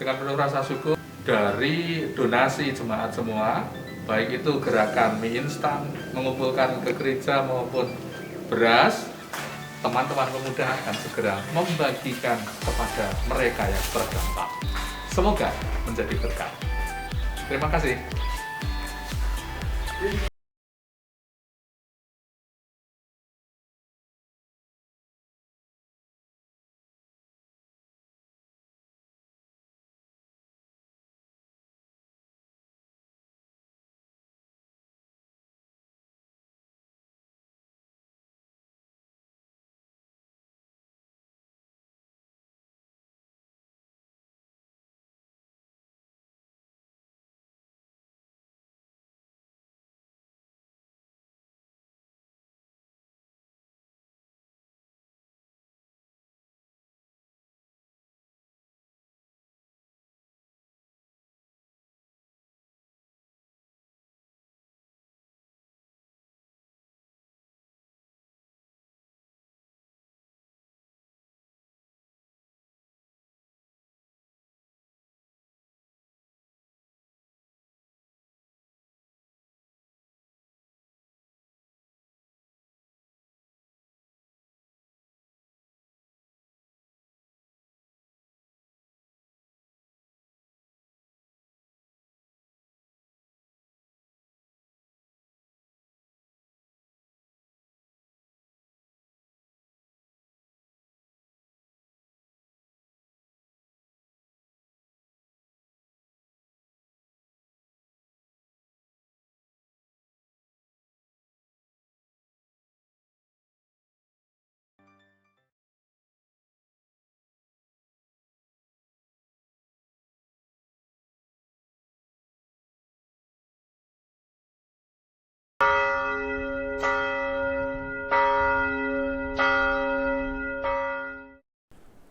dengan penuh rasa syukur dari donasi jemaat semua, baik itu gerakan mie instan, mengumpulkan ke gereja maupun beras, teman-teman pemuda akan segera membagikan kepada mereka yang terdampak. Semoga menjadi berkat. Terima kasih.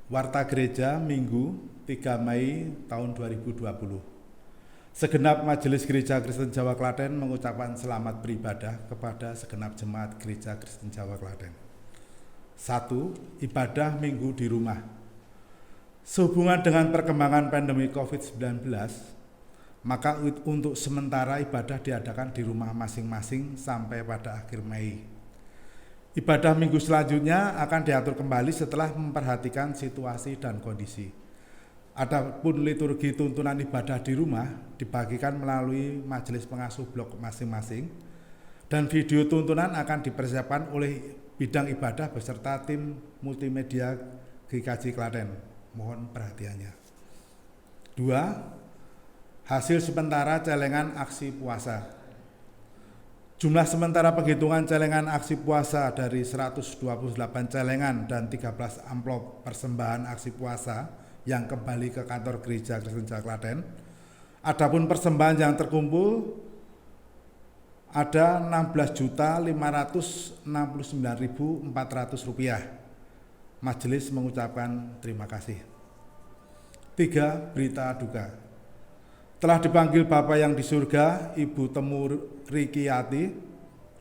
Warta Gereja Minggu 3 Mei tahun 2020. Segenap Majelis Gereja Kristen Jawa Klaten mengucapkan selamat beribadah kepada segenap jemaat Gereja Kristen Jawa Klaten. 1. Ibadah Minggu di rumah. Sehubungan dengan perkembangan pandemi COVID-19, maka untuk sementara ibadah diadakan di rumah masing-masing sampai pada akhir Mei. Ibadah minggu selanjutnya akan diatur kembali setelah memperhatikan situasi dan kondisi. Adapun liturgi tuntunan ibadah di rumah dibagikan melalui majelis pengasuh blok masing-masing, dan video tuntunan akan dipersiapkan oleh bidang ibadah beserta tim multimedia GKJ Klaten. Mohon perhatiannya. 2. Hasil sementara celengan aksi puasa. Jumlah sementara penghitungan celengan aksi puasa dari 128 celengan dan 13 amplop persembahan aksi puasa yang kembali ke kantor Gereja Kristen Jawa Klaten. Adapun persembahan yang terkumpul ada Rp16.569.400. Majelis mengucapkan terima kasih. 3. Berita duka. Telah dipanggil Bapa yang di surga, Ibu Temu Rikiyati,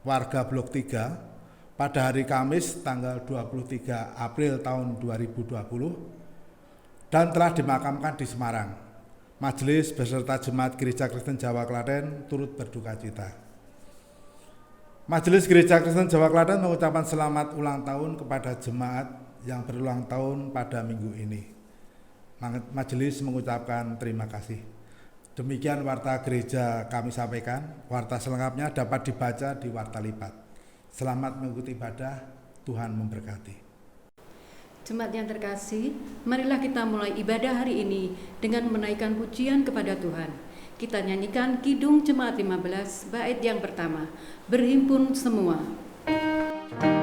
warga Blok 3, pada hari Kamis tanggal 23 April tahun 2020, dan telah dimakamkan di Semarang. Majelis beserta jemaat Gereja Kristen Jawa Klaten turut berduka cita. Majelis Gereja Kristen Jawa Klaten mengucapkan selamat ulang tahun kepada jemaat yang berulang tahun pada minggu ini. Majelis mengucapkan terima kasih. Demikian warta gereja kami sampaikan. Warta selengkapnya dapat dibaca di Warta Lipat. Selamat mengikuti ibadah, Tuhan memberkati. Jemaat yang terkasih, marilah kita mulai ibadah hari ini dengan menaikkan pujian kepada Tuhan. Kita nyanyikan Kidung Jemaat 15, bait yang pertama, Berhimpun Semua. Berhimpun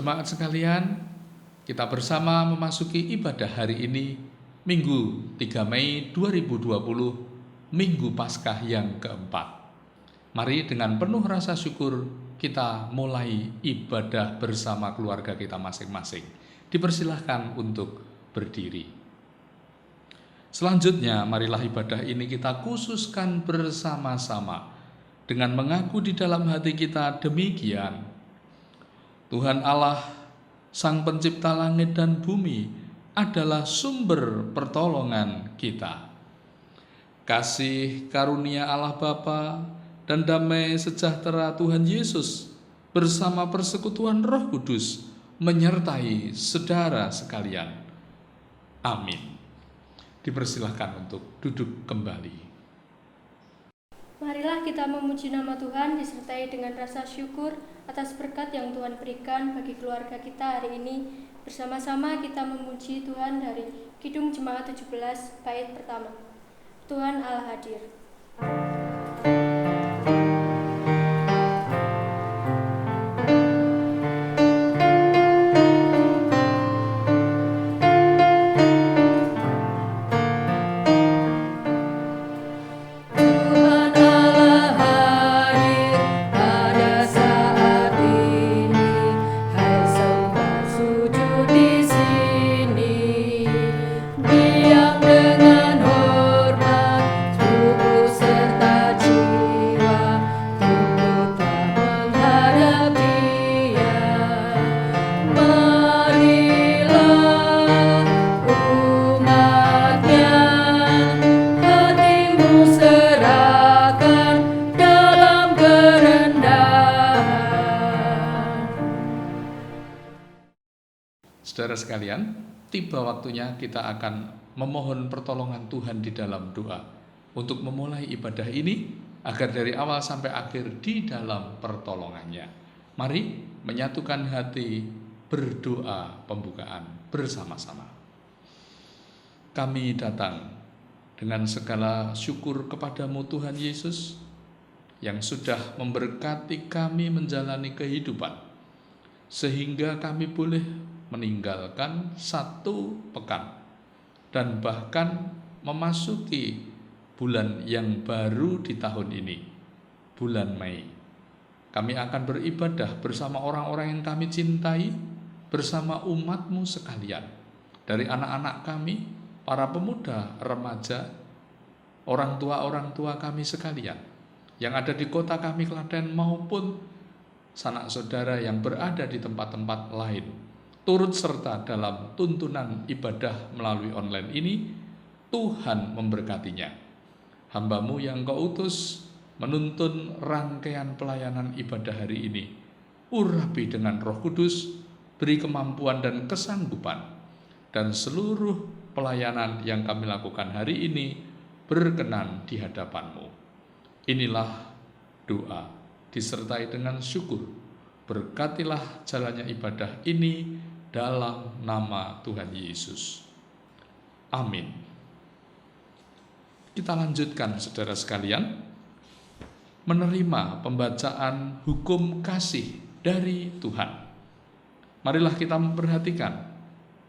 Jemaat sekalian, kita bersama memasuki ibadah hari ini, Minggu 3 Mei 2020, Minggu Paskah yang keempat. Mari dengan penuh rasa syukur kita mulai ibadah bersama keluarga kita masing-masing. Dipersilahkan untuk berdiri. Selanjutnya, marilah ibadah ini kita khususkan bersama-sama dengan mengaku di dalam hati kita demikian: Tuhan Allah, Sang Pencipta langit dan bumi, adalah sumber pertolongan kita. Kasih karunia Allah Bapa dan damai sejahtera Tuhan Yesus bersama persekutuan Roh Kudus menyertai saudara sekalian. Amin. Dipersilahkan untuk duduk kembali. Marilah kita memuji nama Tuhan disertai dengan rasa syukur atas berkat yang Tuhan berikan bagi keluarga kita hari ini. Bersama-sama kita memuji Tuhan dari Kidung Jemaat 17 bait pertama. Tuhan Allah hadir. Saudara sekalian, tiba waktunya kita akan memohon pertolongan Tuhan di dalam doa untuk memulai ibadah ini agar dari awal sampai akhir di dalam pertolongannya. Mari menyatukan hati berdoa pembukaan bersama-sama. Kami datang dengan segala syukur kepadamu Tuhan Yesus yang sudah memberkati kami menjalani kehidupan sehingga kami boleh meninggalkan 1 pekan dan bahkan memasuki bulan yang baru di tahun ini, bulan Mei. Kami akan beribadah bersama orang-orang yang kami cintai, bersama umat-Mu sekalian, dari anak-anak kami, para pemuda, remaja, orang tua kami sekalian yang ada di kota kami Klaten maupun sanak saudara yang berada di tempat-tempat lain, turut serta dalam tuntunan ibadah melalui online ini. Tuhan memberkatinya. Hamba-Mu yang Kau utus menuntun rangkaian pelayanan ibadah hari ini, urapi dengan Roh Kudus, beri kemampuan dan kesanggupan, dan seluruh pelayanan yang kami lakukan hari ini berkenan di hadapan-Mu. Inilah doa disertai dengan syukur. Berkatilah jalannya ibadah ini dalam nama Tuhan Yesus. Amin. Kita lanjutkan, saudara sekalian, menerima pembacaan hukum kasih dari Tuhan. Marilah kita memperhatikan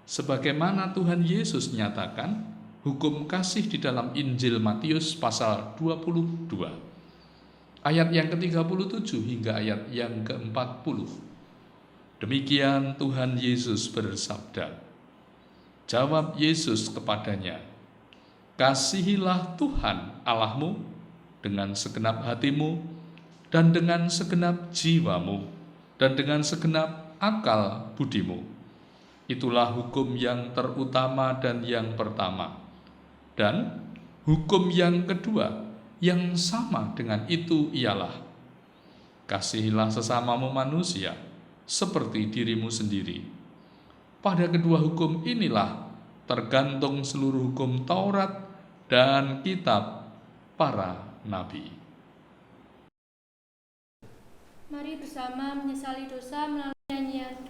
sebagaimana Tuhan Yesus nyatakan hukum kasih di dalam Injil Matius pasal 22. Ayat yang ke-37 hingga ayat yang ke-40. Demikian Tuhan Yesus bersabda. Jawab Yesus kepadanya, kasihilah Tuhan Allahmu dengan segenap hatimu, dan dengan segenap jiwamu, dan dengan segenap akal budimu. Itulah hukum yang terutama dan yang pertama. Dan hukum yang kedua yang sama dengan itu ialah, kasihilah sesamamu manusia seperti dirimu sendiri. Pada kedua hukum inilah tergantung seluruh hukum Taurat dan kitab para nabi. Mari bersama menyesali dosa melalui nyanyian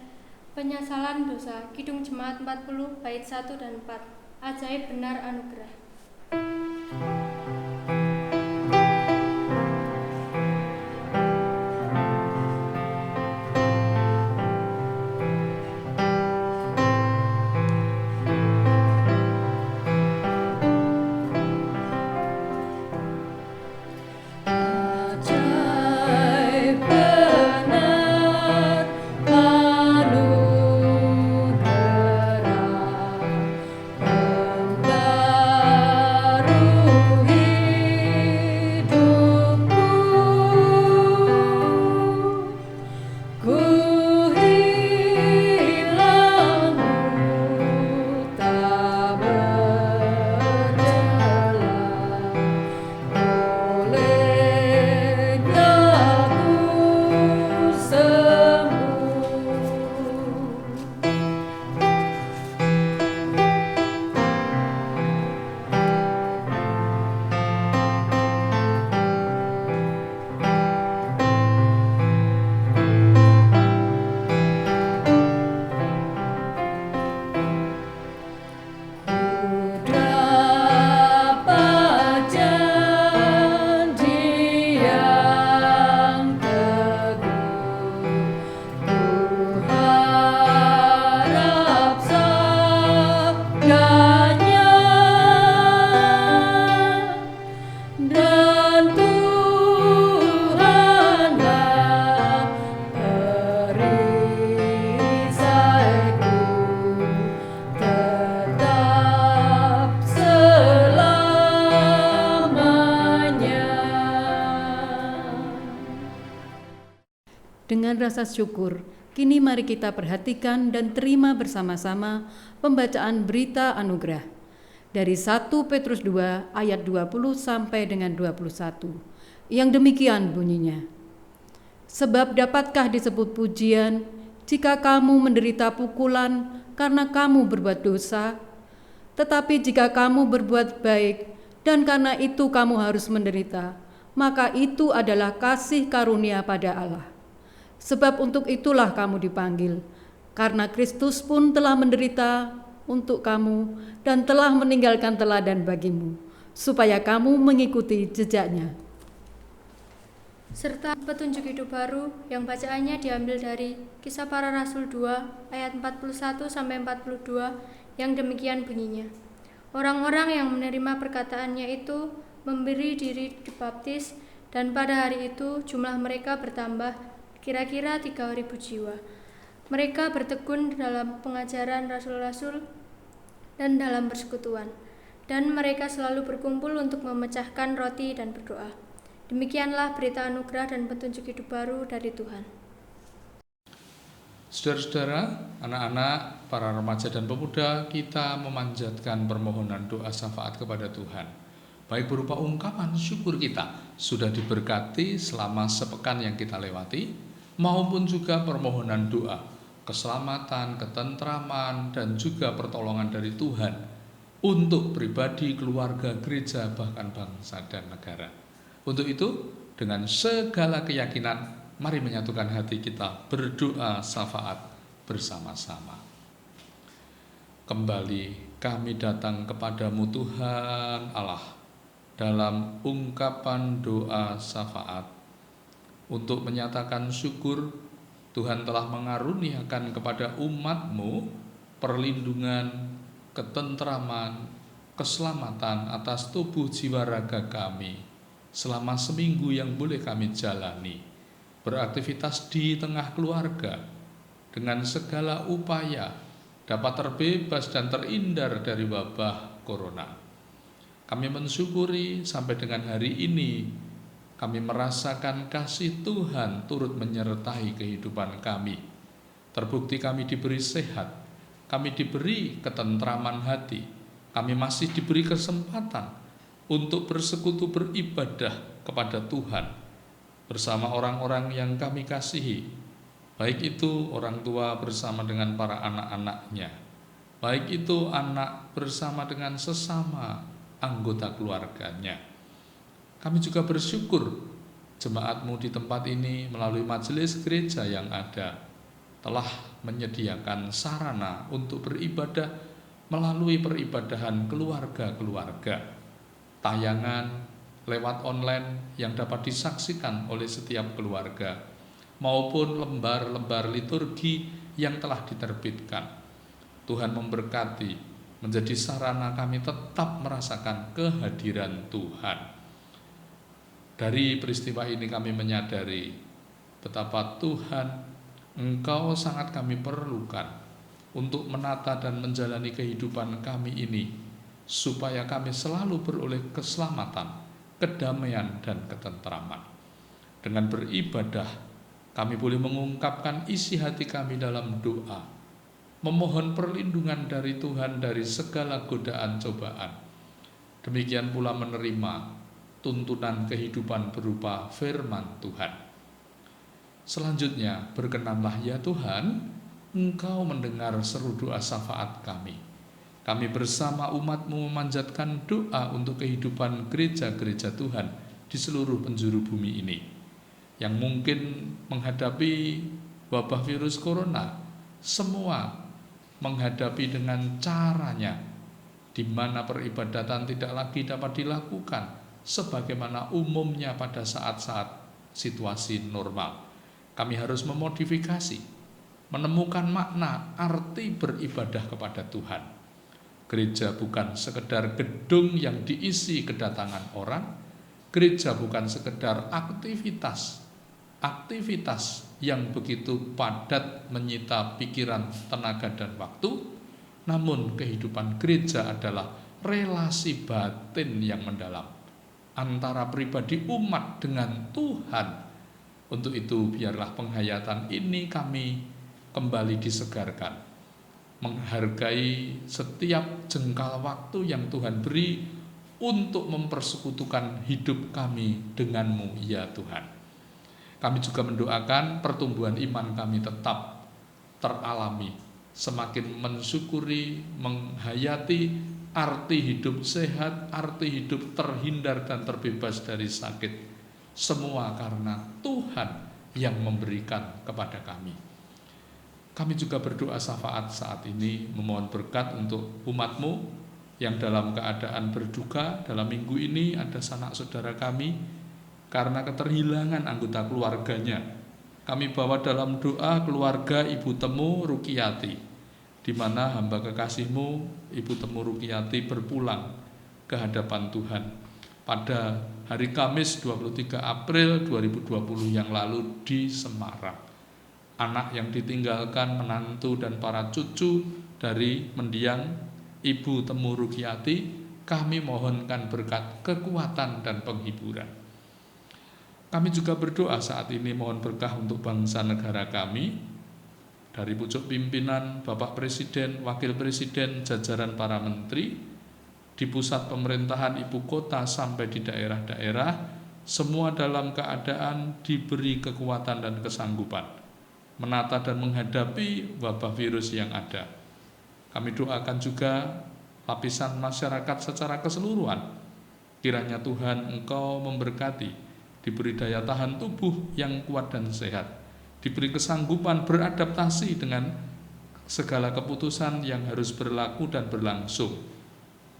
penyesalan dosa, Kidung Jemaat 40 bait 1 dan 4. Ajaib benar anugerah. Dengan rasa syukur, kini mari kita perhatikan dan terima bersama-sama pembacaan berita anugerah dari 1 Petrus 2 ayat 20 sampai dengan 21. Yang demikian bunyinya. Sebab dapatkah disebut pujian jika kamu menderita pukulan karena kamu berbuat dosa? Tetapi jika kamu berbuat baik dan karena itu kamu harus menderita, maka itu adalah kasih karunia pada Allah. Sebab untuk itulah kamu dipanggil, karena Kristus pun telah menderita untuk kamu dan telah meninggalkan teladan bagimu, supaya kamu mengikuti jejaknya. Serta petunjuk hidup baru yang bacaannya diambil dari Kisah Para Rasul 2 ayat 41 sampai 42 yang demikian bunyinya. Orang-orang yang menerima perkataannya itu memberi diri dibaptis, dan pada hari itu jumlah mereka bertambah kira-kira 3.000 jiwa. Mereka bertekun dalam pengajaran rasul-rasul dan dalam persekutuan, dan mereka selalu berkumpul untuk memecahkan roti dan berdoa. Demikianlah berita anugerah dan petunjuk hidup baru dari Tuhan. Saudara-saudara, anak-anak, para remaja dan pemuda, kita memanjatkan permohonan doa syafaat kepada Tuhan, baik berupa ungkapan syukur kita sudah diberkati selama sepekan yang kita lewati, maupun juga permohonan doa keselamatan, ketentraman, dan juga pertolongan dari Tuhan untuk pribadi, keluarga, gereja, bahkan bangsa dan negara. Untuk itu, dengan segala keyakinan, mari menyatukan hati kita berdoa syafaat bersama-sama. Kembali kami datang kepadamu Tuhan Allah dalam ungkapan doa syafaat untuk menyatakan syukur Tuhan telah mengaruniakan kepada umat-Mu perlindungan, ketentraman, keselamatan atas tubuh jiwa raga kami selama seminggu yang boleh kami jalani beraktivitas di tengah keluarga dengan segala upaya dapat terbebas dan terhindar dari wabah corona. Kami mensyukuri sampai dengan hari ini kami merasakan kasih Tuhan turut menyertai kehidupan kami. Terbukti kami diberi sehat, kami diberi ketentraman hati, kami masih diberi kesempatan untuk bersekutu beribadah kepada Tuhan bersama orang-orang yang kami kasihi, baik itu orang tua bersama dengan para anak-anaknya, baik itu anak bersama dengan sesama anggota keluarganya. Kami juga bersyukur jemaat-Mu di tempat ini melalui majelis gereja yang ada telah menyediakan sarana untuk beribadah melalui peribadahan keluarga-keluarga, tayangan lewat online yang dapat disaksikan oleh setiap keluarga, maupun lembar-lembar liturgi yang telah diterbitkan. Tuhan memberkati, menjadi sarana kami tetap merasakan kehadiran Tuhan. Dari peristiwa ini kami menyadari betapa Tuhan, Engkau sangat kami perlukan untuk menata dan menjalani kehidupan kami ini, supaya kami selalu beroleh keselamatan, kedamaian, dan ketentraman. Dengan beribadah, kami boleh mengungkapkan isi hati kami dalam doa, memohon perlindungan dari Tuhan dari segala godaan cobaan. Demikian pula menerima tuntunan kehidupan berupa firman Tuhan. Selanjutnya, berkenanlah ya Tuhan, Engkau mendengar seru doa syafaat kami. Kami bersama umat-Mu memanjatkan doa untuk kehidupan gereja-gereja Tuhan di seluruh penjuru bumi ini, yang mungkin menghadapi wabah virus corona, semua menghadapi dengan caranya, di mana peribadatan tidak lagi dapat dilakukan sebagaimana umumnya pada saat-saat situasi normal. Kami harus memodifikasi, menemukan makna arti beribadah kepada Tuhan. Gereja bukan sekedar gedung yang diisi kedatangan orang. Gereja bukan sekedar aktivitas yang begitu padat menyita pikiran, tenaga, dan waktu. Namun kehidupan gereja adalah relasi batin yang mendalam antara pribadi umat dengan Tuhan Untuk itu biarlah penghayatan ini kami kembali disegarkan, menghargai setiap jengkal waktu yang Tuhan beri untuk mempersekutukan hidup kami dengan-Mu, ya Tuhan. Kami juga mendoakan pertumbuhan iman kami tetap teralami, semakin mensyukuri, menghayati arti hidup sehat, arti hidup terhindar dan terbebas dari sakit. Semua karena Tuhan yang memberikan kepada kami. Kami juga berdoa syafaat saat ini, memohon berkat untuk umat-Mu yang dalam keadaan berduka. Dalam minggu ini ada sanak saudara kami karena keterhilangan anggota keluarganya. Kami bawa dalam doa keluarga Ibu Temu Rukiati, di mana hamba kekasih-Mu Ibu Temu Rukiati berpulang ke hadapan Tuhan pada hari Kamis 23 April 2020 yang lalu di Semarang. Anak yang ditinggalkan, menantu dan para cucu dari mendiang Ibu Temu Rukiati, kami mohonkan berkat kekuatan dan penghiburan. Kami juga berdoa saat ini mohon berkah untuk bangsa negara kami, dari pucuk pimpinan, Bapak Presiden, Wakil Presiden, jajaran para menteri, di pusat pemerintahan ibu kota sampai di daerah-daerah, semua dalam keadaan diberi kekuatan dan kesanggupan menata dan menghadapi wabah virus yang ada. Kami doakan juga lapisan masyarakat secara keseluruhan. Kiranya Tuhan Engkau memberkati, diberi daya tahan tubuh yang kuat dan sehat, diberi kesanggupan beradaptasi dengan segala keputusan yang harus berlaku dan berlangsung.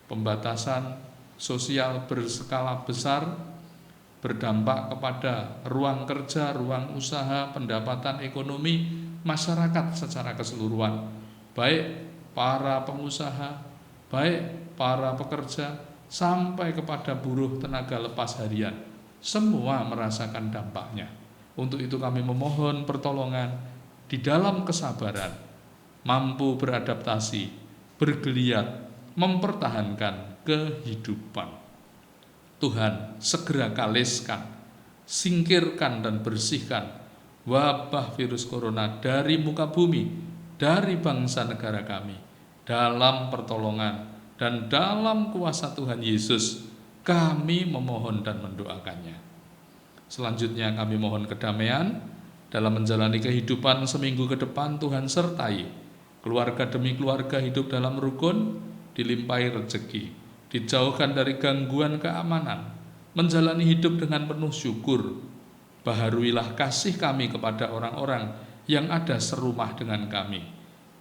Pembatasan sosial berskala besar berdampak kepada ruang kerja, ruang usaha, pendapatan ekonomi masyarakat secara keseluruhan, baik para pengusaha, baik para pekerja, sampai kepada buruh tenaga lepas harian. Semua merasakan dampaknya. Untuk itu kami memohon pertolongan di dalam kesabaran, mampu beradaptasi, bergeliat, mempertahankan kehidupan. Tuhan segera kaleskan, singkirkan dan bersihkan wabah virus corona dari muka bumi, dari bangsa negara kami, dalam pertolongan dan dalam kuasa Tuhan Yesus kami memohon dan mendoakannya. Selanjutnya kami mohon kedamaian dalam menjalani kehidupan seminggu ke depan. Tuhan sertai keluarga demi keluarga hidup dalam rukun, dilimpahi rezeki, dijauhkan dari gangguan keamanan, menjalani hidup dengan penuh syukur. Baharuilah kasih kami kepada orang-orang yang ada serumah dengan kami,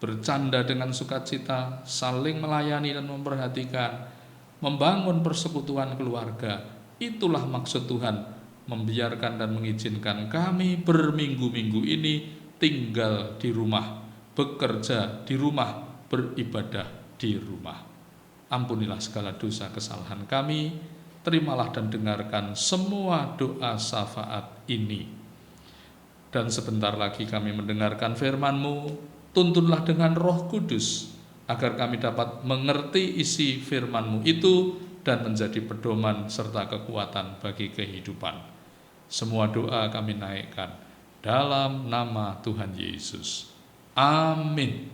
bercanda dengan sukacita, saling melayani dan memperhatikan, membangun persekutuan keluarga. Itulah maksud Tuhan membiarkan dan mengizinkan kami berminggu-minggu ini tinggal di rumah, bekerja di rumah, beribadah di rumah. Ampunilah segala dosa kesalahan kami, terimalah dan dengarkan semua doa syafaat ini. Dan sebentar lagi kami mendengarkan firman-Mu, tuntunlah dengan Roh Kudus, agar kami dapat mengerti isi firman-Mu itu dan menjadi pedoman serta kekuatan bagi kehidupan. Semua doa kami naikkan dalam nama Tuhan Yesus. Amin.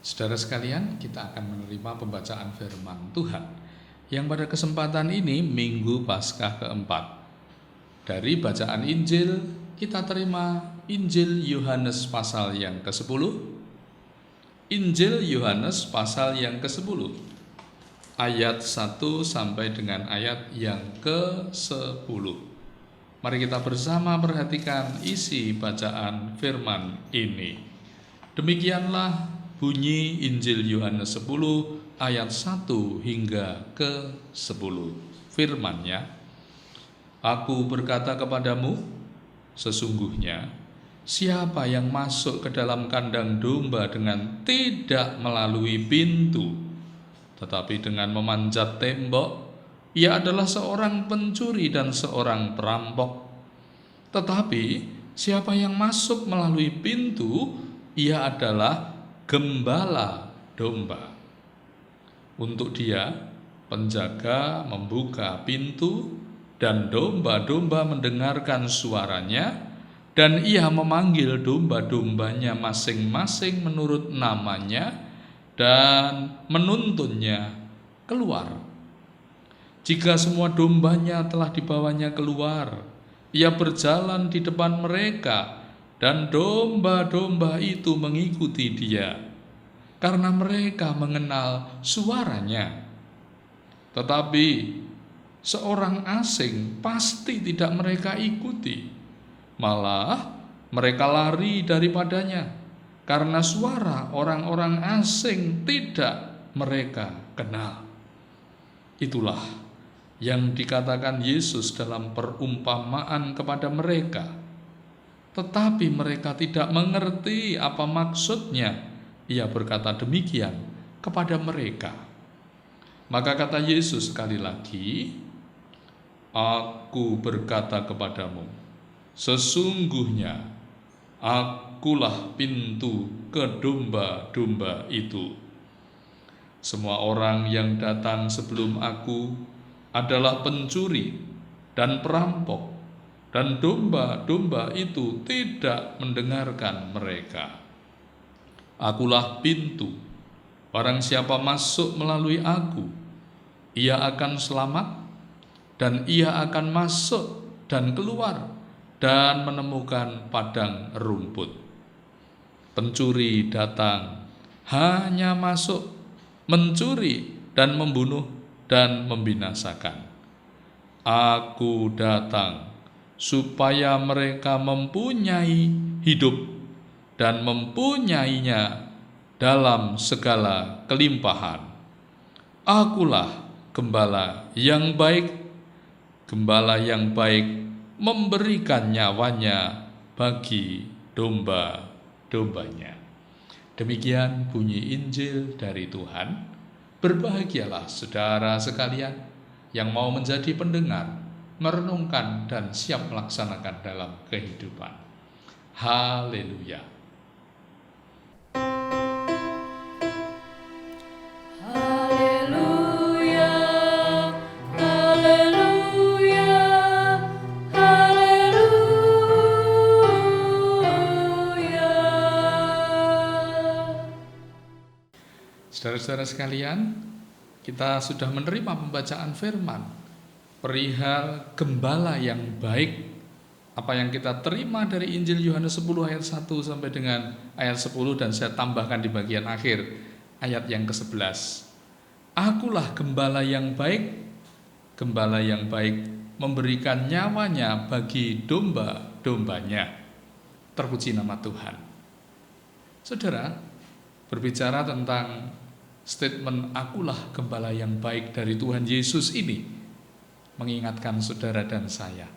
Saudara sekalian, kita akan menerima pembacaan firman Tuhan yang pada kesempatan ini Minggu Paskah keempat. Dari bacaan Injil, kita terima Injil Yohanes pasal yang ke-10. Injil Yohanes pasal yang ke-10, ayat 1 sampai dengan ayat yang ke-10. Mari kita bersama perhatikan isi bacaan firman ini. Demikianlah bunyi Injil Yohanes 10 ayat 1 hingga ke-10. Firman-Nya, Aku berkata kepadamu, sesungguhnya siapa yang masuk ke dalam kandang domba dengan tidak melalui pintu, tetapi dengan memanjat tembok, ia adalah seorang pencuri dan seorang perampok. Tetapi siapa yang masuk melalui pintu, ia adalah gembala domba. Untuk dia, penjaga membuka pintu, dan domba-domba mendengarkan suaranya, dan ia memanggil domba-dombanya masing-masing menurut namanya dan menuntunnya keluar. Jika semua dombanya telah dibawanya keluar, ia berjalan di depan mereka, dan domba-domba itu mengikuti dia, karena mereka mengenal suaranya. Tetapi seorang asing pasti tidak mereka ikuti, malah mereka lari daripadanya, karena suara orang-orang asing tidak mereka kenal. Itulah yang dikatakan Yesus dalam perumpamaan kepada mereka. Tetapi mereka tidak mengerti apa maksudnya. Ia berkata demikian kepada mereka. Maka kata Yesus sekali lagi, "Aku berkata kepadamu, sesungguhnya akulah pintu ke domba-domba itu. Semua orang yang datang sebelum aku adalah pencuri dan perampok, dan domba-domba itu tidak mendengarkan mereka. Akulah pintu. Barang siapa masuk melalui aku, ia akan selamat, dan ia akan masuk dan keluar dan menemukan padang rumput. Pencuri datang hanya masuk, mencuri dan membunuh dan membinasakan. Aku datang supaya mereka mempunyai hidup dan mempunyainya dalam segala kelimpahan. Akulah gembala yang baik. Gembala yang baik memberikan nyawanya bagi domba-dombanya." Demikian bunyi Injil dari Tuhan. Berbahagialah saudara sekalian yang mau menjadi pendengar, merenungkan dan siap melaksanakan dalam kehidupan. Haleluya. Saudara-saudara sekalian, kita sudah menerima pembacaan firman perihal gembala yang baik. Apa yang kita terima dari Injil Yohanes 10 ayat 1 sampai dengan ayat 10, dan saya tambahkan di bagian akhir ayat yang ke-11. Akulah gembala yang baik. Gembala yang baik memberikan nyawanya bagi domba-dombanya. Terpuji nama Tuhan. Saudara, berbicara tentang statement akulah gembala yang baik dari Tuhan Yesus ini, mengingatkan saudara dan saya,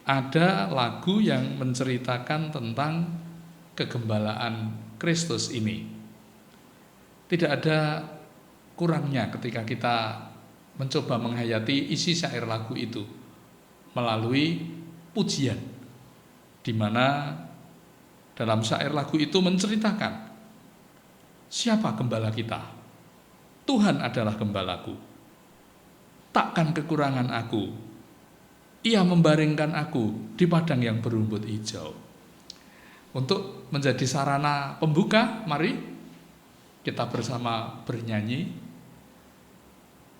ada lagu yang menceritakan tentang kegembalaan Kristus ini. Tidak ada kurangnya ketika kita mencoba menghayati isi syair lagu itu melalui pujian, di mana dalam syair lagu itu menceritakan siapa gembala kita. Tuhan adalah gembalaku. Takkan kekurangan aku. Ia membaringkan aku di padang yang berumput hijau. Untuk menjadi sarana pembuka, mari kita bersama bernyanyi,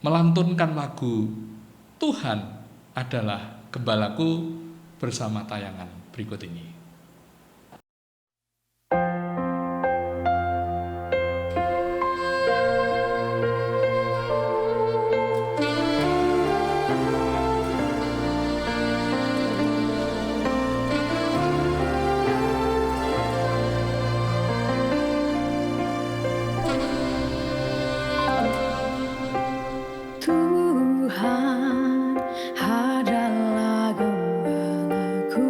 melantunkan lagu Tuhan adalah gembalaku bersama tayangan berikut ini. Tuhan adalah gembalaku,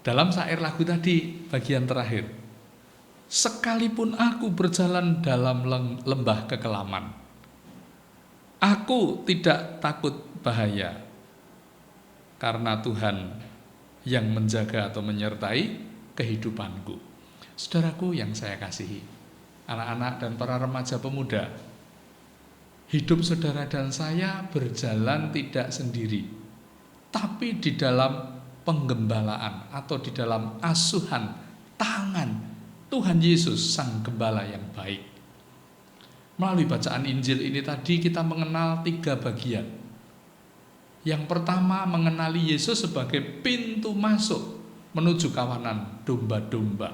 Dalam syair lagu tadi, bagian terakhir, sekalipun aku berjalan dalam lembah kekelaman, aku tidak takut bahaya, karena Tuhan yang menjaga atau menyertai kehidupanku. Saudaraku yang saya kasihi, anak-anak dan para remaja pemuda, hidup saudara dan saya berjalan tidak sendiri, tapi di dalam penggembalaan atau di dalam asuhan tangan Tuhan Yesus, Sang Gembala yang baik. Melalui bacaan Injil ini tadi kita mengenal 3 bagian. Yang pertama, mengenali Yesus sebagai pintu masuk menuju kawanan domba-domba.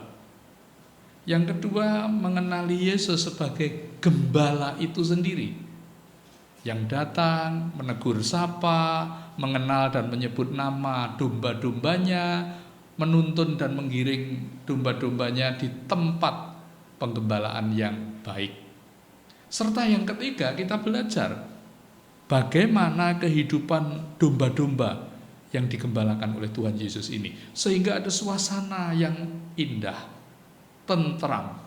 Yang kedua, mengenali Yesus sebagai gembala itu sendiri, yang datang, menegur sapa, mengenal dan menyebut nama domba-dombanya, menuntun dan menggiring domba-dombanya di tempat penggembalaan yang baik. Serta yang ketiga, kita belajar bagaimana kehidupan domba-domba yang digembalakan oleh Tuhan Yesus ini, sehingga ada suasana yang indah, tentram,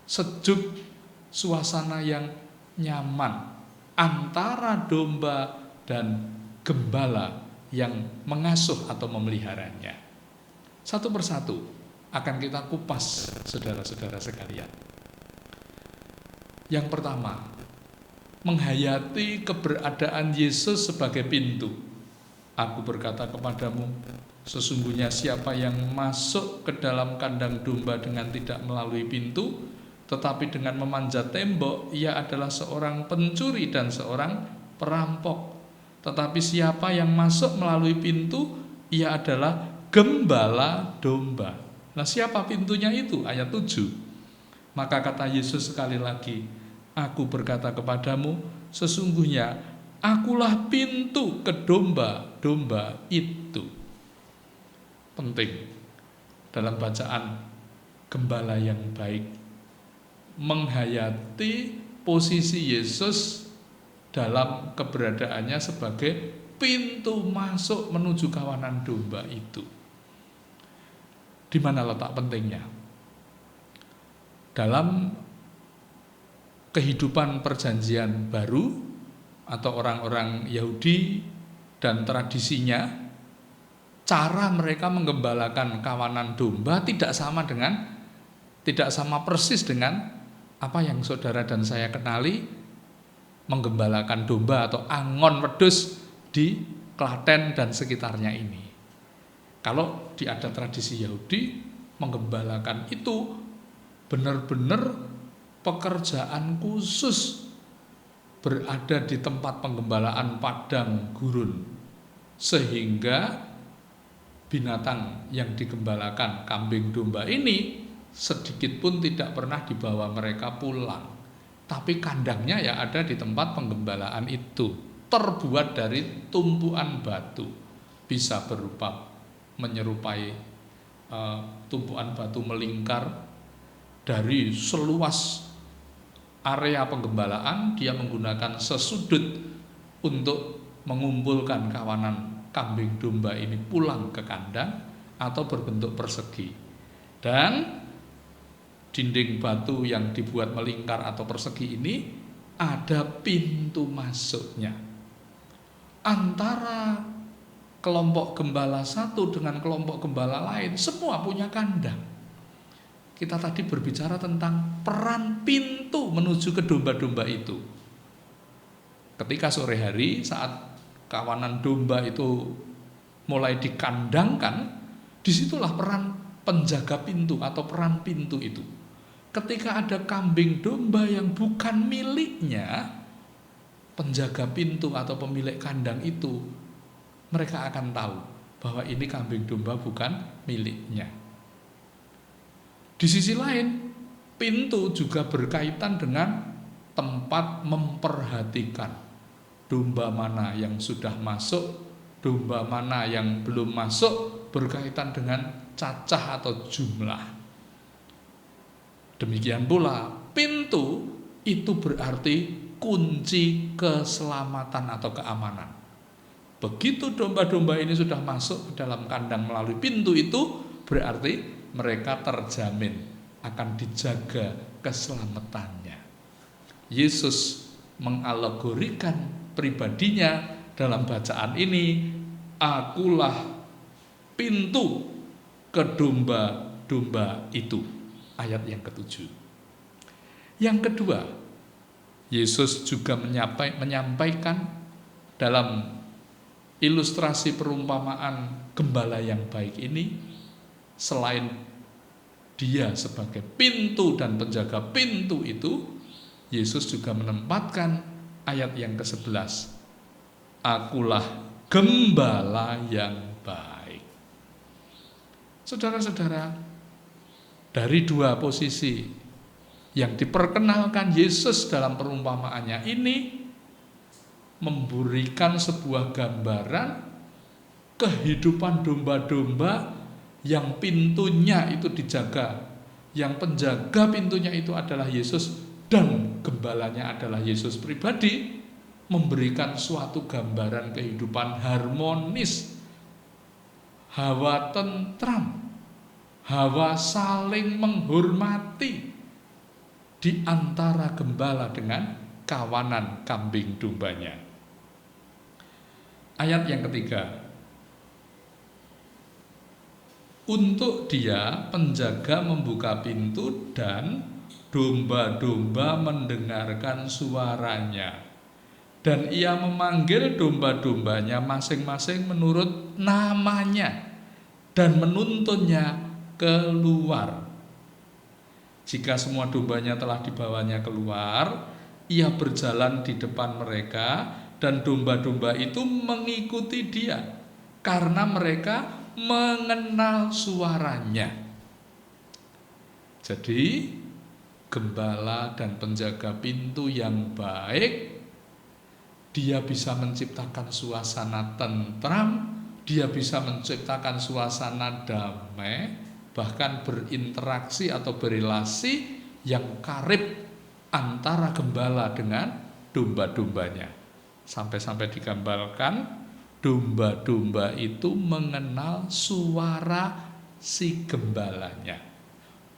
sejuk, suasana yang nyaman antara domba dan gembala yang mengasuh atau memeliharanya. Satu persatu akan kita kupas, saudara-saudara sekalian. Yang pertama, menghayati keberadaan Yesus sebagai pintu. Aku berkata kepadamu, sesungguhnya siapa yang masuk ke dalam kandang domba dengan tidak melalui pintu, tetapi dengan memanjat tembok, ia adalah seorang pencuri dan seorang perampok. Tetapi siapa yang masuk melalui pintu, ia adalah gembala domba. Nah, siapa pintunya itu? Ayat 7. Maka kata Yesus sekali lagi, aku berkata kepadamu, sesungguhnya akulah pintu ke domba-domba itu. Penting dalam bacaan gembala yang baik, menghayati posisi Yesus dalam keberadaannya sebagai pintu masuk menuju kawanan domba itu. Di mana letak pentingnya? Dalam kehidupan perjanjian baru atau orang-orang Yahudi dan tradisinya, cara mereka menggembalakan kawanan domba tidak sama persis dengan apa yang saudara dan saya kenali menggembalakan domba atau angon wedhus di Klaten dan sekitarnya ini. Kalau di adat tradisi Yahudi, menggembalakan itu benar-benar pekerjaan khusus, berada di tempat penggembalaan padang gurun, sehingga binatang yang digembalakan, kambing domba ini, sedikit pun tidak pernah dibawa mereka pulang. Tapi kandangnya ya ada di tempat penggembalaan itu, terbuat dari tumpuan batu, bisa berupa menyerupai tumpuan batu melingkar. Dari seluas area penggembalaan, dia menggunakan sesudut untuk mengumpulkan kawanan kambing domba ini pulang ke kandang atau berbentuk persegi. Dan dinding batu yang dibuat melingkar atau persegi ini ada pintu masuknya. Antara kelompok gembala satu dengan kelompok gembala lain, semua punya kandang. Kita tadi berbicara tentang peran pintu menuju ke domba-domba itu. Ketika sore hari saat kawanan domba itu mulai dikandangkan, disitulah peran penjaga pintu atau peran pintu itu. Ketika ada kambing domba yang bukan miliknya, penjaga pintu atau pemilik kandang itu, mereka akan tahu bahwa ini kambing domba bukan miliknya. Di sisi lain, pintu juga berkaitan dengan tempat memperhatikan domba mana yang sudah masuk, domba mana yang belum masuk, berkaitan dengan cacah atau jumlah. Demikian pula pintu itu berarti kunci keselamatan atau keamanan. Begitu domba-domba ini sudah masuk ke dalam kandang melalui pintu itu, berarti mereka terjamin akan dijaga keselamatannya. Yesus mengalegorikan pribadinya dalam bacaan ini, akulah pintu ke domba-domba itu. Ayat yang ke-7. Yang kedua, Yesus juga menyampaikan dalam ilustrasi perumpamaan gembala yang baik ini, selain dia sebagai pintu dan penjaga pintu itu, Yesus juga menempatkan ayat yang ke-11, akulah gembala yang baik. Saudara-saudara, dari dua posisi yang diperkenalkan Yesus dalam perumpamaannya ini memberikan sebuah gambaran kehidupan domba-domba yang pintunya itu dijaga, yang penjaga pintunya itu adalah Yesus dan gembalanya adalah Yesus pribadi, memberikan suatu gambaran kehidupan harmonis, hawa tentram, hawa saling menghormati di antara gembala dengan kawanan kambing dombanya. Ayat yang ketiga, untuk dia penjaga membuka pintu dan domba-domba mendengarkan suaranya, dan ia memanggil domba-dombanya masing-masing menurut namanya dan menuntunnya keluar. Jika semua dombanya telah dibawanya keluar, ia berjalan di depan mereka dan domba-domba itu mengikuti dia karena mereka mengenal suaranya. Jadi gembala dan penjaga pintu yang baik, dia bisa menciptakan suasana tentram, dia bisa menciptakan suasana damai, bahkan berinteraksi atau berelasi yang karib antara gembala dengan domba-dombanya. Sampai-sampai digambarkan domba-domba itu mengenal suara si gembalanya.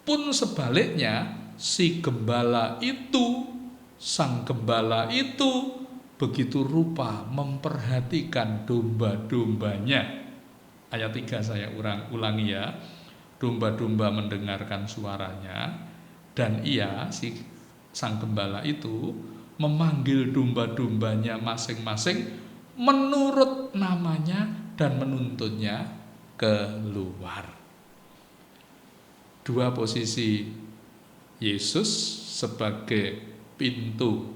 Pun sebaliknya, si gembala itu, sang gembala itu begitu rupa memperhatikan domba-dombanya. Ayat 3 saya ulangi ya. Domba-domba mendengarkan suaranya, dan ia, si sang gembala itu, memanggil domba-dombanya masing-masing menurut namanya dan menuntunnya keluar. Dua posisi Yesus sebagai pintu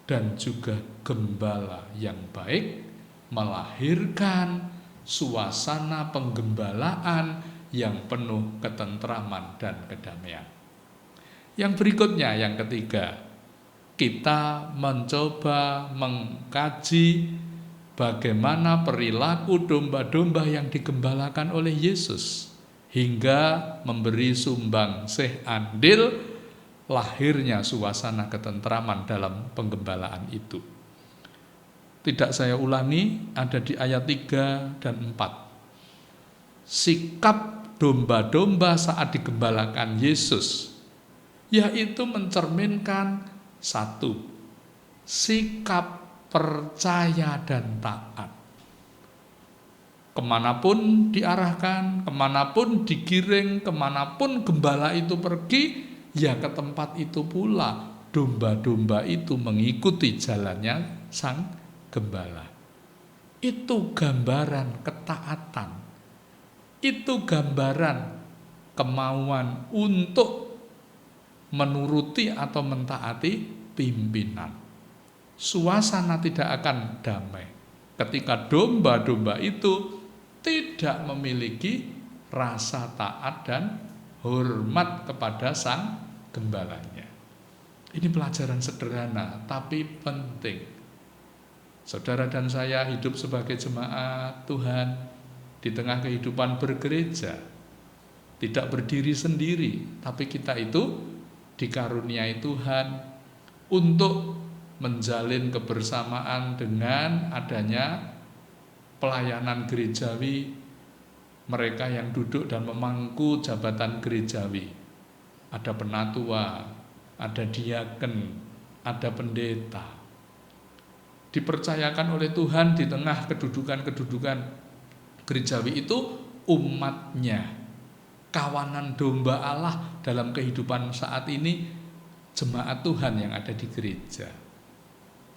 dan juga gembala yang baik melahirkan suasana penggembalaan yang penuh ketentraman dan kedamaian. Yang berikutnya, yang ketiga, kita mencoba mengkaji bagaimana perilaku domba-domba yang digembalakan oleh Yesus hingga memberi sumbangsih andil lahirnya suasana ketentraman dalam penggembalaan itu. Tidak saya ulangi, ada di ayat 3 dan 4. Sikap domba-domba saat digembalakan Yesus, yaitu mencerminkan satu, sikap percaya dan taat. Kemanapun diarahkan, kemanapun digiring, kemanapun gembala itu pergi, ya ke tempat itu pula domba-domba itu mengikuti jalannya sang gembala. Itu gambaran ketaatan. Itu gambaran kemauan untuk menuruti atau mentaati pimpinan. Suasana tidak akan damai ketika domba-domba itu tidak memiliki rasa taat dan hormat kepada sang gembalanya. Ini pelajaran sederhana tapi penting. Saudara dan saya hidup sebagai jemaat Tuhan di tengah kehidupan bergereja, tidak berdiri sendiri, tapi kita itu dikaruniai Tuhan untuk menjalin kebersamaan dengan adanya pelayanan gerejawi, mereka yang duduk dan memangku jabatan gerejawi. Ada penatua, ada diaken, ada pendeta. Dipercayakan oleh Tuhan di tengah kedudukan-kedudukan gerejawi itu umatnya, kawanan domba Allah dalam kehidupan saat ini, jemaat Tuhan yang ada di gereja.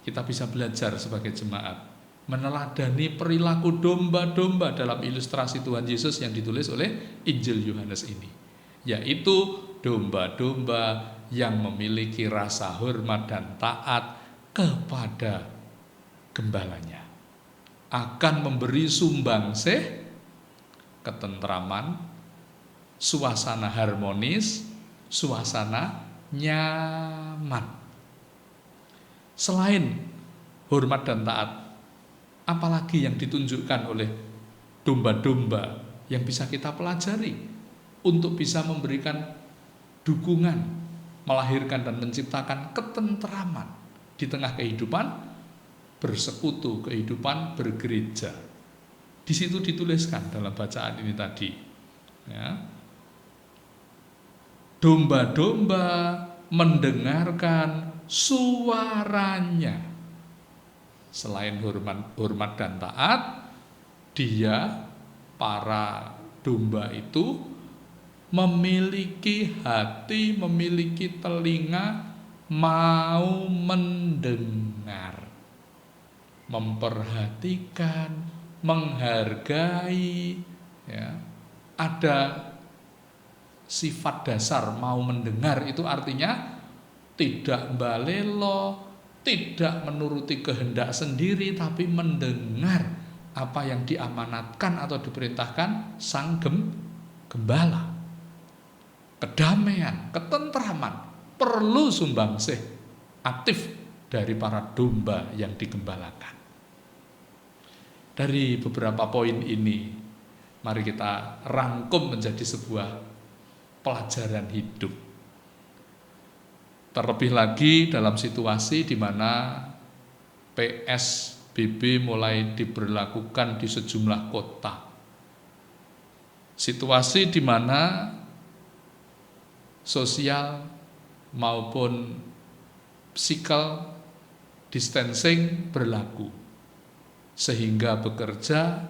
Kita bisa belajar sebagai jemaat meneladani perilaku domba-domba dalam ilustrasi Tuhan Yesus yang ditulis oleh Injil Yohanes ini, yaitu domba-domba yang memiliki rasa hormat dan taat kepada gembalanya, akan memberi sumbangsih ketentraman, suasana harmonis, suasana nyaman. Selain hormat dan taat, apalagi yang ditunjukkan oleh domba-domba yang bisa kita pelajari untuk bisa memberikan dukungan, melahirkan dan menciptakan ketentraman di tengah kehidupan bersekutu, kehidupan bergereja. Di situ dituliskan dalam bacaan ini tadi, ya, domba-domba mendengarkan suaranya. Selain hormat dan taat, dia, para domba itu memiliki hati, memiliki telinga, mau mendengar, memperhatikan, menghargai, ya. Ada sifat dasar mau mendengar, itu artinya tidak balelo, tidak menuruti kehendak sendiri, tapi mendengar apa yang diamanatkan atau diperintahkan sang gembala. Kedamaian, ketentraman perlu sumbangsih aktif dari para domba yang digembalakan. Dari beberapa poin ini, mari kita rangkum menjadi sebuah pelajaran hidup. Terlebih lagi dalam situasi di mana PSBB mulai diberlakukan di sejumlah kota. Situasi di mana sosial maupun physical distancing berlaku, sehingga bekerja,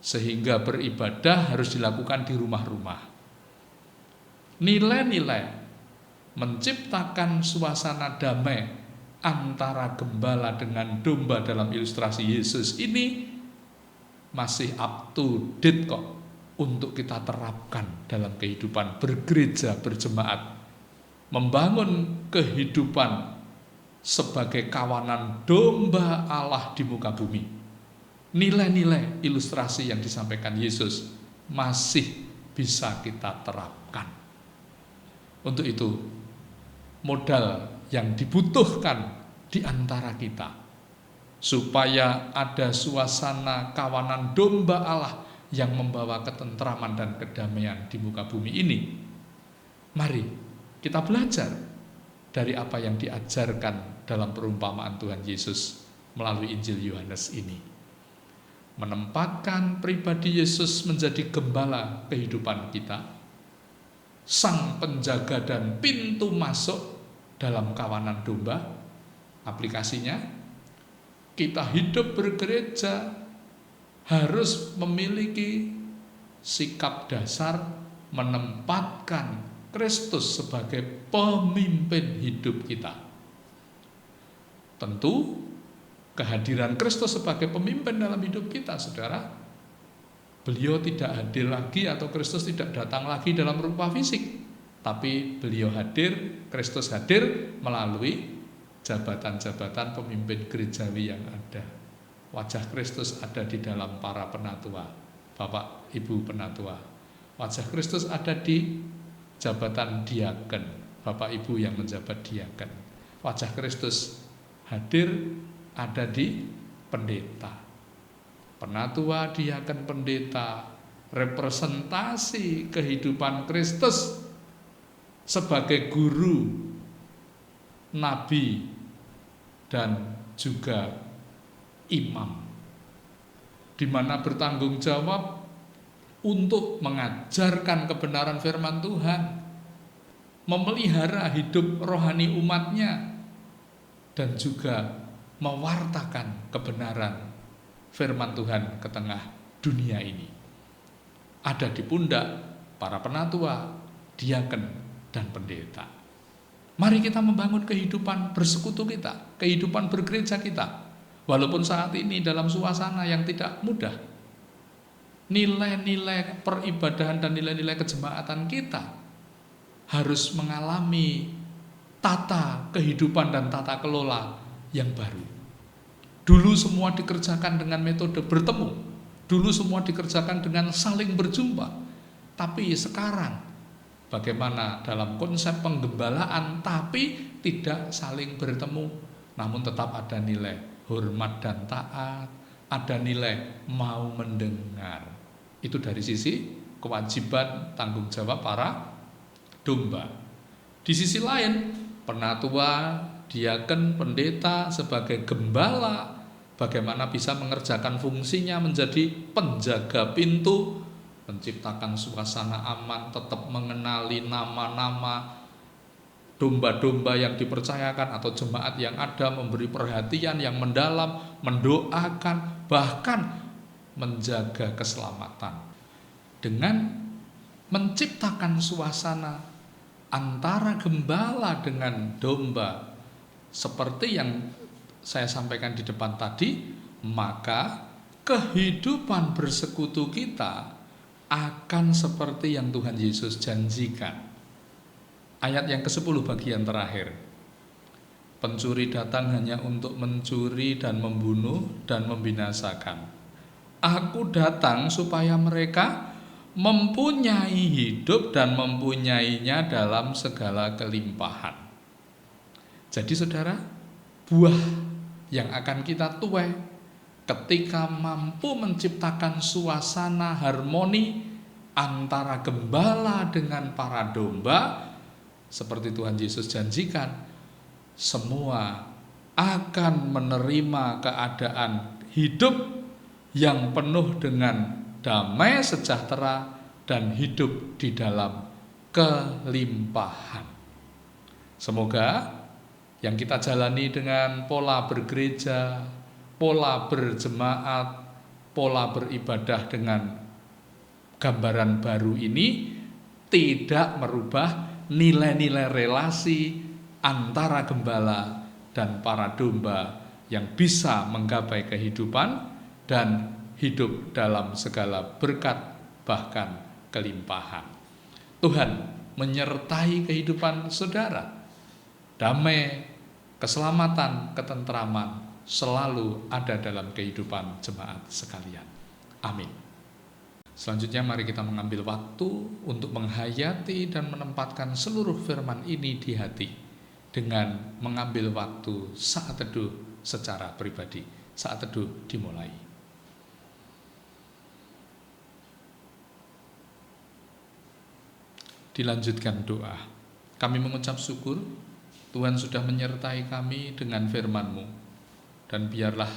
sehingga beribadah harus dilakukan di rumah-rumah. Nilai-nilai menciptakan suasana damai antara gembala dengan domba dalam ilustrasi Yesus ini masih up to date kok untuk kita terapkan dalam kehidupan bergereja, berjemaat, membangun kehidupan sebagai kawanan domba Allah di muka bumi. Nilai-nilai ilustrasi yang disampaikan Yesus masih bisa kita terapkan. Untuk itu, modal yang dibutuhkan di antara kita supaya ada suasana kawanan domba Allah yang membawa ketentraman dan kedamaian di muka bumi ini. Mari kita belajar dari apa yang diajarkan dalam perumpamaan Tuhan Yesus melalui Injil Yohanes ini. Menempatkan pribadi Yesus menjadi gembala kehidupan kita, sang penjaga dan pintu masuk dalam kawanan domba. Aplikasinya, kita hidup bergereja harus memiliki sikap dasar menempatkan Kristus sebagai pemimpin hidup kita. Tentu kehadiran Kristus sebagai pemimpin dalam hidup kita, saudara, beliau tidak hadir lagi atau Kristus tidak datang lagi dalam rupa fisik, tapi beliau hadir, Kristus hadir melalui jabatan-jabatan pemimpin gerejawi yang ada. Wajah Kristus ada di dalam para penatua, Bapak Ibu penatua. Wajah Kristus ada di jabatan diaken, Bapak Ibu yang menjabat diaken. Wajah Kristus hadir ada di pendeta. Penatua, diaken, pendeta, representasi kehidupan Kristus sebagai guru, nabi, dan juga imam, di mana bertanggung jawab untuk mengajarkan kebenaran firman Tuhan, memelihara hidup rohani umatnya, dan juga mewartakan kebenaran firman Tuhan ke tengah dunia ini. Ada di pundak para penatua, diaken, dan pendeta. Mari kita membangun kehidupan bersekutu kita, kehidupan bergereja kita. Walaupun saat ini dalam suasana yang tidak mudah, nilai-nilai peribadahan dan nilai-nilai kejemaatan kita harus mengalami tata kehidupan dan tata kelola yang baru. Dulu semua dikerjakan dengan metode bertemu, dulu semua dikerjakan dengan saling berjumpa. Tapi sekarang bagaimana dalam konsep penggembalaan tapi tidak saling bertemu, namun tetap ada nilai hormat dan taat, ada nilai mau mendengar. Itu dari sisi kewajiban tanggung jawab para domba. Di sisi lain, penatua, diaken, pendeta sebagai gembala, bagaimana bisa mengerjakan fungsinya menjadi penjaga pintu, menciptakan suasana aman, tetap mengenali nama-nama domba-domba yang dipercayakan atau jemaat yang ada, memberi perhatian yang mendalam, mendoakan, bahkan menjaga keselamatan. Dengan menciptakan suasana antara gembala dengan domba seperti yang saya sampaikan di depan tadi, maka kehidupan bersekutu kita akan seperti yang Tuhan Yesus janjikan. Ayat yang ke-10 bagian terakhir. Pencuri datang hanya untuk mencuri dan membunuh dan membinasakan. Aku datang supaya mereka mempunyai hidup dan mempunyainya dalam segala kelimpahan. Jadi saudara, buah yang akan kita tuai ketika mampu menciptakan suasana harmoni antara gembala dengan para domba, seperti Tuhan Yesus janjikan, semua akan menerima keadaan hidup yang penuh dengan damai sejahtera dan hidup di dalam kelimpahan. Semoga yang kita jalani dengan pola bergereja, pola berjemaat, pola beribadah dengan gambaran baru ini tidak merubah nilai-nilai relasi antara gembala dan para domba yang bisa menggapai kehidupan dan hidup dalam segala berkat bahkan kelimpahan. Tuhan menyertai kehidupan saudara. Damai, keselamatan, ketentraman selalu ada dalam kehidupan jemaat sekalian. Amin. Selanjutnya mari kita mengambil waktu untuk menghayati dan menempatkan seluruh firman ini di hati dengan mengambil waktu saat teduh secara pribadi. Saat teduh dimulai. Dilanjutkan doa. Kami mengucap syukur Tuhan sudah menyertai kami dengan firman-Mu, dan biarlah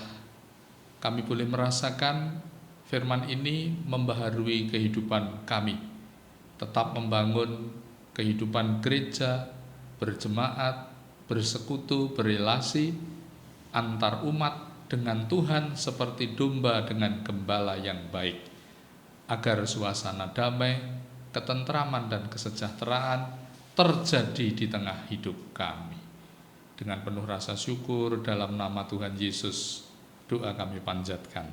kami boleh merasakan firman ini membaharui kehidupan kami, tetap membangun kehidupan gereja, berjemaat, bersekutu, berelasi antar umat dengan Tuhan seperti domba dengan gembala yang baik, agar suasana damai, ketentraman dan kesejahteraan terjadi di tengah hidup kami. Dengan penuh rasa syukur dalam nama Tuhan Yesus, doa kami panjatkan.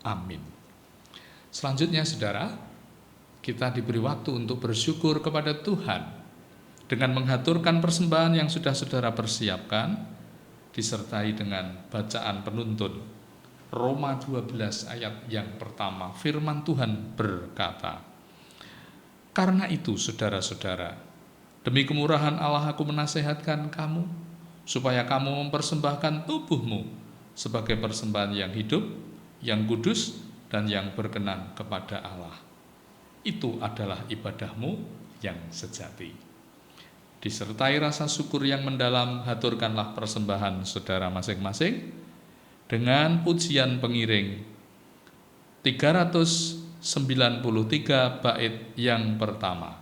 Amin. Selanjutnya saudara, kita diberi waktu untuk bersyukur kepada Tuhan dengan menghaturkan persembahan yang sudah saudara persiapkan, disertai dengan bacaan penuntun. Roma 12 ayat yang pertama, firman Tuhan berkata, "Karena itu saudara-saudara, demi kemurahan Allah aku menasehatkan kamu, supaya kamu mempersembahkan tubuhmu sebagai persembahan yang hidup, yang kudus, dan yang berkenan kepada Allah. Itu adalah ibadahmu yang sejati." Disertai rasa syukur yang mendalam, haturkanlah persembahan saudara masing-masing dengan pujian pengiring 319 393 bait yang pertama.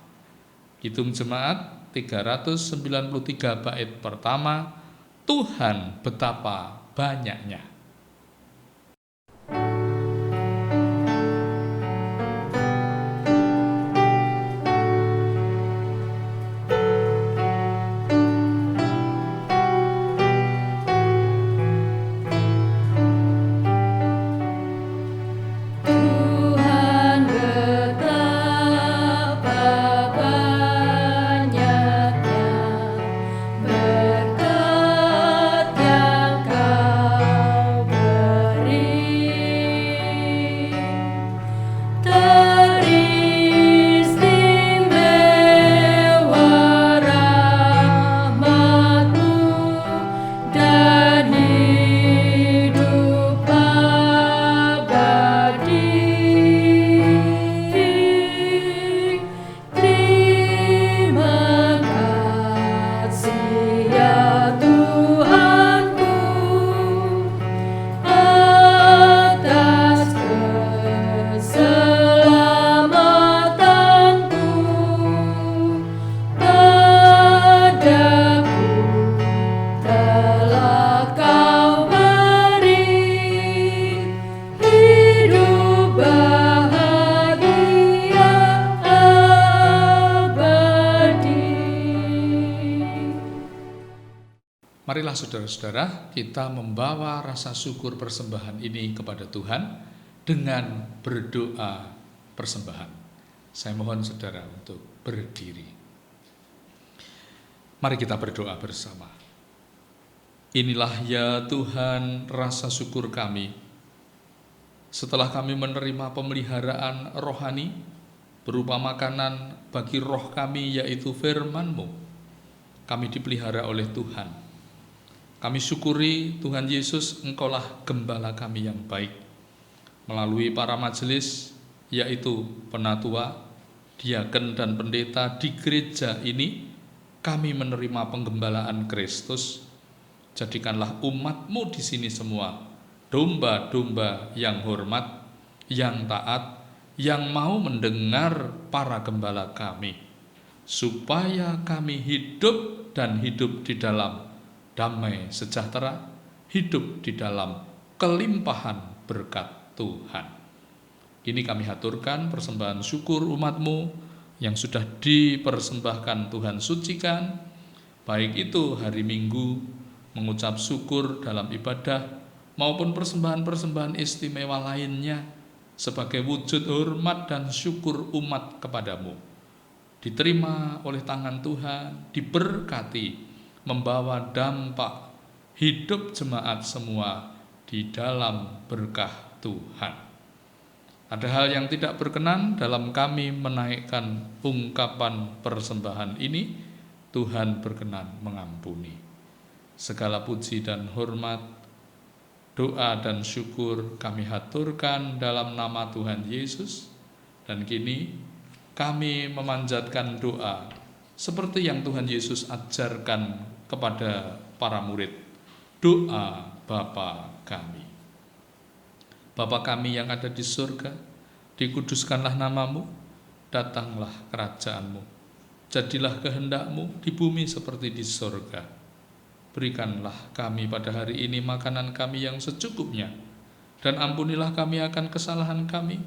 Kidung Jemaat 393 bait pertama, Tuhan betapa banyaknya. Marilah saudara-saudara, kita membawa rasa syukur persembahan ini kepada Tuhan dengan berdoa persembahan. Saya mohon saudara untuk berdiri. Mari kita berdoa bersama. Inilah ya Tuhan rasa syukur kami. Setelah kami menerima pemeliharaan rohani berupa makanan bagi roh kami, yaitu firman-Mu, kami dipelihara oleh Tuhan. Kami syukuri Tuhan Yesus, Engkaulah gembala kami yang baik. Melalui para majelis, yaitu penatua, diaken dan pendeta di gereja ini, kami menerima penggembalaan Kristus. Jadikanlah umat-Mu di sini semua domba-domba yang hormat, yang taat, yang mau mendengar para gembala kami, supaya kami hidup dan hidup di dalam damai sejahtera, hidup di dalam kelimpahan berkat Tuhan. Ini kami haturkan persembahan syukur umat-Mu yang sudah dipersembahkan Tuhan sucikan, baik itu hari Minggu mengucap syukur dalam ibadah maupun persembahan-persembahan istimewa lainnya sebagai wujud hormat dan syukur umat kepadamu. Diterima oleh tangan Tuhan, diberkati, membawa dampak hidup jemaat semua di dalam berkah Tuhan. Ada hal yang tidak berkenan dalam kami menaikkan ungkapan persembahan ini, Tuhan berkenan mengampuni. Segala puji dan hormat, doa dan syukur kami haturkan dalam nama Tuhan Yesus, dan kini kami memanjatkan doa seperti yang Tuhan Yesus ajarkan kepada para murid. Doa Bapa kami. Bapa kami yang ada di surga, dikuduskanlah nama-Mu, datanglah kerajaan-Mu, jadilah kehendak-Mu di bumi seperti di surga. Berikanlah kami pada hari ini makanan kami yang secukupnya, dan ampunilah kami akan kesalahan kami,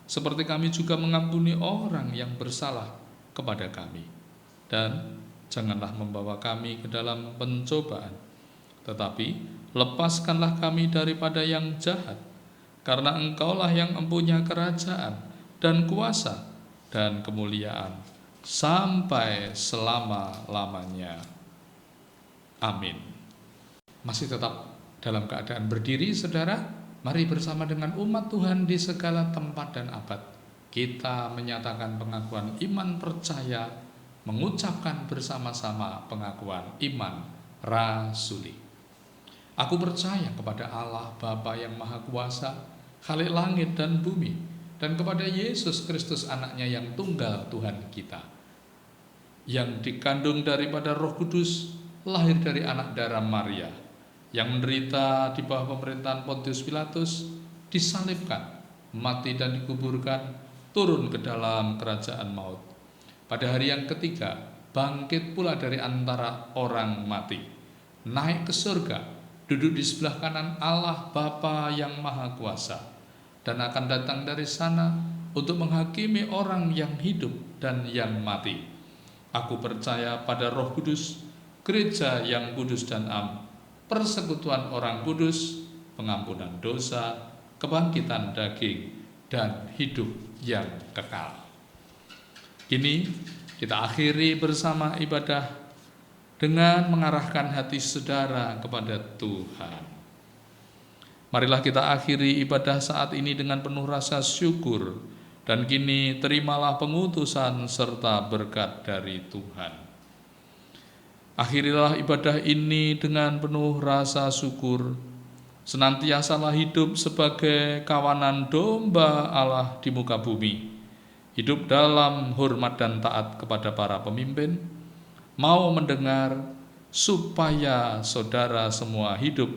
seperti kami juga mengampuni orang yang bersalah kepada kami. Dan janganlah membawa kami ke dalam pencobaan, tetapi lepaskanlah kami daripada yang jahat, karena Engkaulah yang mempunyai kerajaan dan kuasa dan kemuliaan sampai selama-lamanya. Amin. Masih tetap dalam keadaan berdiri, saudara, mari bersama dengan umat Tuhan di segala tempat dan abad kita menyatakan pengakuan iman percaya, mengucapkan bersama-sama pengakuan iman rasuli. Aku percaya kepada Allah Bapa yang Maha Kuasa, Khalik langit dan bumi, dan kepada Yesus Kristus anaknya yang tunggal Tuhan kita, yang dikandung daripada Roh Kudus, lahir dari anak darah Maria, yang menderita di bawah pemerintahan Pontius Pilatus, disalibkan, mati dan dikuburkan, turun ke dalam kerajaan maut. Pada hari yang ketiga, bangkit pula dari antara orang mati, naik ke surga, duduk di sebelah kanan Allah Bapa yang Maha Kuasa, dan akan datang dari sana untuk menghakimi orang yang hidup dan yang mati. Aku percaya pada Roh Kudus, gereja yang kudus dan am, persekutuan orang kudus, pengampunan dosa, kebangkitan daging, dan hidup yang kekal. Kini kita akhiri bersama ibadah dengan mengarahkan hati saudara kepada Tuhan. Marilah kita akhiri ibadah saat ini dengan penuh rasa syukur, dan kini terimalah pengutusan serta berkat dari Tuhan. Akhirilah ibadah ini dengan penuh rasa syukur, senantiasalah hidup sebagai kawanan domba Allah di muka bumi, hidup dalam hormat dan taat kepada para pemimpin, mau mendengar supaya saudara semua hidup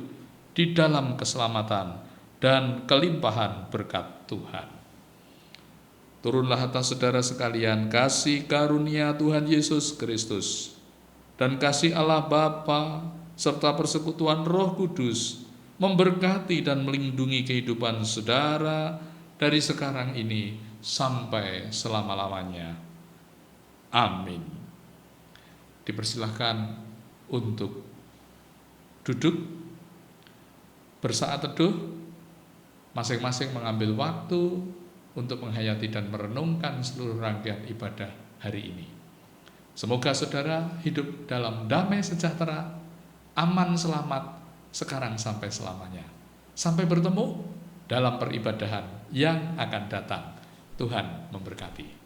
di dalam keselamatan dan kelimpahan berkat Tuhan. Turunlah atas saudara sekalian kasih karunia Tuhan Yesus Kristus dan kasih Allah Bapa serta persekutuan Roh Kudus memberkati dan melindungi kehidupan saudara dari sekarang ini sampai selama-lamanya. Amin. Dipersilahkan untuk duduk bersaat teduh, masing-masing mengambil waktu untuk menghayati dan merenungkan seluruh rangkaian ibadah hari ini. Semoga saudara hidup dalam damai sejahtera, aman selamat, sekarang sampai selamanya. Sampai bertemu dalam peribadahan yang akan datang. Tuhan memberkati.